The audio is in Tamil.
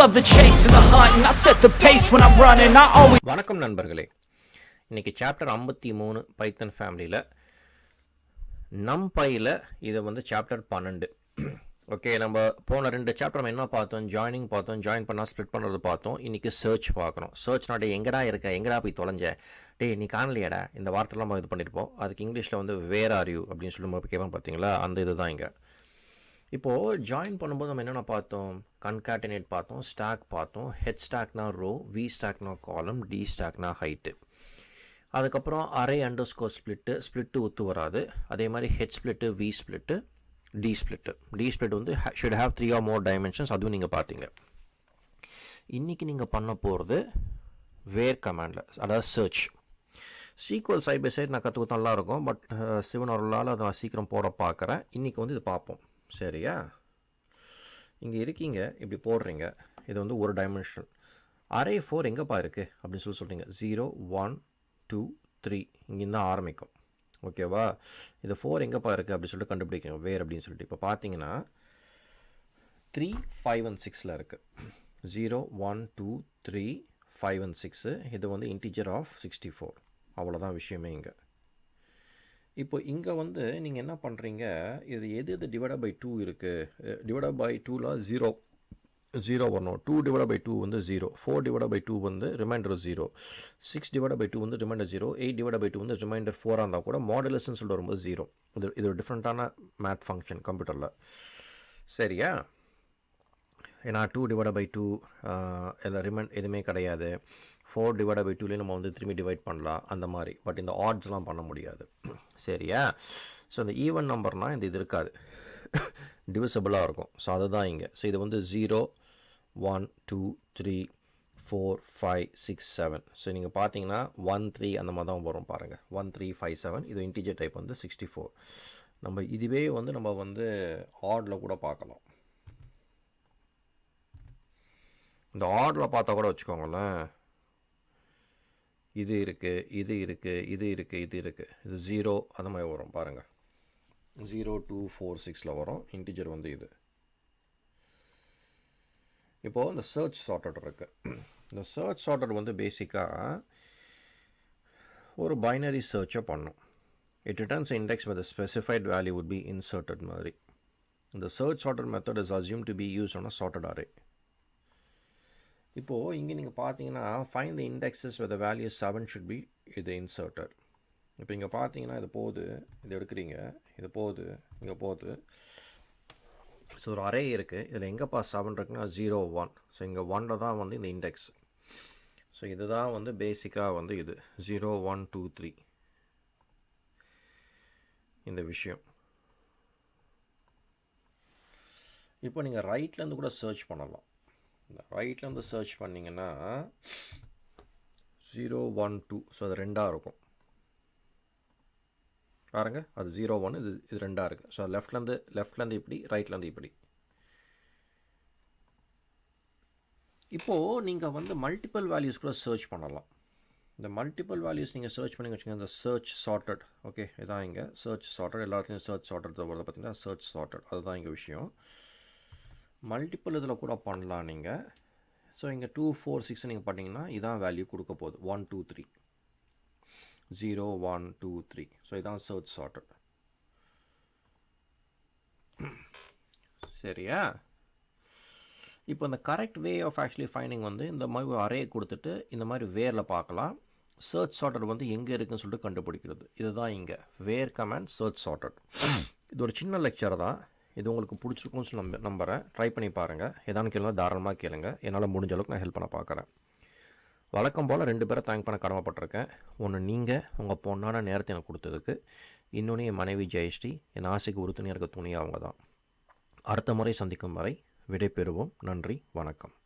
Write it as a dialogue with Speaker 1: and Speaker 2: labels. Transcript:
Speaker 1: love the chase and the hunt, and I set the pace when I'm running. I always.
Speaker 2: வணக்கம் நண்பர்களே, இன்னைக்கு சாப்டர் 53 பைத்தன் ஃபேமிலியில் நம்பையில் இதை வந்து சாப்டர் 12. ஓகே, நம்ம போன 2 சாப்டர் நம்ம என்ன பார்த்தோம்? ஜாயினிங் பார்த்தோம், ஜாயின் பண்ணால் ஸ்ப்ளிட் பண்ணுறது பார்த்தோம். இன்றைக்கி சர்ச் பார்க்குறோம். சர்ச் நாட்டே எங்கடா இருக்க, எங்கடா போய் தொலைஞ்ச, நீ காணலையாடா, இந்த வார்த்தைலாம் நம்ம இது பண்ணியிருப்போம். அதுக்கு இங்கிலீஷில் வந்து வேர் ஆர் யூ அப்படின்னு சொல்லி நம்ம கேட்போம் பார்த்தீங்களா, அந்த இது தான் இங்கே. இப்போது ஜாயின் பண்ணும்போது நம்ம என்னென்ன பார்த்தோம்? கன்காட்டினேட் பார்த்தோம், ஸ்டாக் பார்த்தோம், ஹெட் ஸ்டாக்னா ரோ, வி ஸ்டாக்னா காலம், டி ஸ்டாக்னா ஹைட்டு. அதுக்கப்புறம் அரே அண்டர்ஸ்கோர் ஸ்ப்ளிட்டு ஒத்து வராது. அதே மாதிரி h split, v split, d split வந்து should have 3 or more dimensions. அதுவும் நீங்கள் பார்த்தீங்க. இன்றைக்கி நீங்கள் பண்ண போகிறது வேர் கமாண்டில், அதாவது search. SQL side by side நான் கற்றுக்க நல்லாயிருக்கும், பட் சிவன் அவர்களால் அதை நான் சீக்கிரம் போட பார்க்குறேன். இன்றைக்கி வந்து இது பார்ப்போம், சரியா? இங்கே இருக்கீங்க, இப்படி போடுறீங்க, இது வந்து ஒரு டைமென்ஷன். அரே 4 எங்கேப்பா இருக்குது அப்படின்னு சொல்லிட்டீங்க. 0 1 2 3 இங்கேருந்து ஆரம்பிக்கும், ஓகேவா? இது 4 எங்கேப்பா இருக்குது அப்படின்னு சொல்லிட்டு கண்டுபிடிக்கணும் வேர் அப்படின்னு சொல்லிட்டு. இப்போ பார்த்தீங்கன்னா 3 5 and 6 இருக்குது. 0 1 2 3 5 and 6 இது வந்து இன்டிஜர் ஆஃப் 64. அவ்வளோதான் விஷயமே இங்கே. இப்போ இங்கே வந்து நீங்கள் என்ன பண்ணுறீங்க, இது எது டிவைட் பை 2 இருக்குது? டிவைட் பை 2ல் 0 வரணும். 2 டிவைட் பை 2 வந்து 0, 4 டிவைட் பை 2 வந்து ரிமைண்டர் 0, 6 டிவைட் பை 2 வந்து ரிமைண்டர் 0, 8 டிவைட் பை 2 வந்து ரிமைண்டர் 4 இருந்தால் கூட மாடுலஸ்ன்னு சொல்லிட்டு வரும்போது 0. இது ஒரு டிஃப்ரெண்ட்டான மேத் ஃபங்க்ஷன் கம்ப்யூட்டரில், சரியா? ஏன்னா 2 டிவைட் பை 2 இதில் எதுவுமே கிடையாது. 4 டிவைட் பை 2லேயே நம்ம வந்து திரும்பி டிவைட் பண்ணலாம் அந்த மாதிரி. பட் இந்த ஆட்ஸ்லாம் பண்ண முடியாது, சரியா? ஸோ இந்த ஈவன் நம்பர்னால் இந்த இது இருக்காது, டிவிசபிளாக இருக்கும். ஸோ அதுதான் இங்கே. ஸோ இது வந்து 0 1 2 3 4 5 6 7. ஸோ நீங்கள் பார்த்தீங்கன்னா 1 3 அந்த மாதிரி தான் வரும் பாருங்கள். 1 3 5 7. இது இன்டிஜர் டைப் வந்து 64. நம்ம இதுவே வந்து நம்ம வந்து ஆடில் கூட பார்க்கலாம். இந்த ஆடில் பார்த்தா கூட வச்சுக்கோங்களேன், இது இருக்குது, இது இருக்குது, இது இருக்குது, இது இருக்குது, இது 0 அந்த மாதிரி வரும் பாருங்கள். 0 2 4 6 வரும். இன்டிஜர் வந்து இது. இப்போது இந்த சர்ச் சார்ட்டட் இருக்குது. இந்த சர்ச் சார்ட்டட் வந்து பேசிக்காக ஒரு பைனரி சர்ச்சை பண்ணும். It returns index with specified value would be inserted மாதிரி. இந்த search sorted method is assumed to be used on a sorted array. இப்போது இங்கே நீங்கள் பார்த்தீங்கன்னா find the indexes where the value 7 should be இது inserted. இப்போ இங்கே பார்த்தீங்கன்னா இது போகுது, இது எடுக்கிறீங்க, இது போகுது, இங்கே போகுது. ஸோ ஒரு அரே இருக்குது, இதில் எங்கேப்பா 7 இருக்குன்னா 0 1. ஸோ இங்கே 1ல் தான் வந்து இந்த இண்டெக்ஸ். ஸோ இதுதான் வந்து பேசிக்காக வந்து இது 0 1 2 3 இந்த விஷயம். இப்போ நீங்கள் ரைட்லேருந்து கூட சர்ச் பண்ணலாம். இந்த ரைட்லேருந்து சர்ச் பண்ணிங்கன்னா 0 1 2. ஸோ அது 2ஆக இருக்கும் பாருங்க. அது 0 1, இது 2ஆக இருக்குது. ஸோ லெஃப்ட்லேருந்து இப்படி, ரைட்லேருந்து இப்படி. இப்போது நீங்கள் வந்து மல்டிபிள் வேல்யூஸ் கூட சர்ச் பண்ணலாம். இந்த மல்டிபிள் வேல்யூஸ் நீங்கள் சர்ச் பண்ணி வச்சுக்கோங்க. இந்த சர்ச் சார்ட்டட், ஓகே, இதான் இங்கே சர்ச் சார்ட்டட். எல்லாத்துலேயும் சர்ச் சார்ட்டட் வருது பார்த்தீங்கன்னா, சர்ச் சார்ட்டட், அதுதான் இங்கே விஷயம். மல்டிபிள் இதில் கூட பண்ணலாம் நீங்கள். ஸோ இங்கே 2 4 6 நீங்கள் பண்ணிங்கன்னா இதான் வேல்யூ கொடுக்க போகுது. 1 2 3 0 1 2 3. ஸோ இதான் சர்ச் சார்ட்டட், சரியா? இப்போ இந்த correct way of actually finding வந்து இந்த மாதிரி அரே கொடுத்துட்டு இந்த மாதிரி வேரில் பார்க்கலாம். சர்ச் சார்ட்டட் வந்து எங்கே இருக்குன்னு சொல்லிட்டு கண்டுபிடிக்கிறது. இதுதான் இங்கே வேர் கமாண்ட் சர்ச் சார்ட்டட். இது ஒரு சின்ன லெக்சர் தான். இது உங்களுக்கு பிடிச்சிருக்கும்னு சொல்லி நம்புகிறேன். ட்ரை பண்ணி பாருங்கள். ஏதானு கேளுங்க, தாராளமாக கேளுங்க. என்னால் முடிஞ்ச அளவுக்கு நான் ஹெல்ப் பண்ண பார்க்குறேன். வழக்கம் போல் 2 பேரை தேங்க் பண்ண கடமைப்பட்டிருக்கேன். ஒன்று நீங்கள் உங்கள் பொண்ணான நேரத்தை எனக்கு கொடுத்ததுக்கு, இன்னொன்று என் மனைவி ஜெயஸ்ரீ, என் ஆசைக்கு உறுதுணையாக இருக்க துணியாக அவங்க தான். அடுத்த முறை சந்திக்கும் வரை விடை பெறுவோம். நன்றி, வணக்கம்.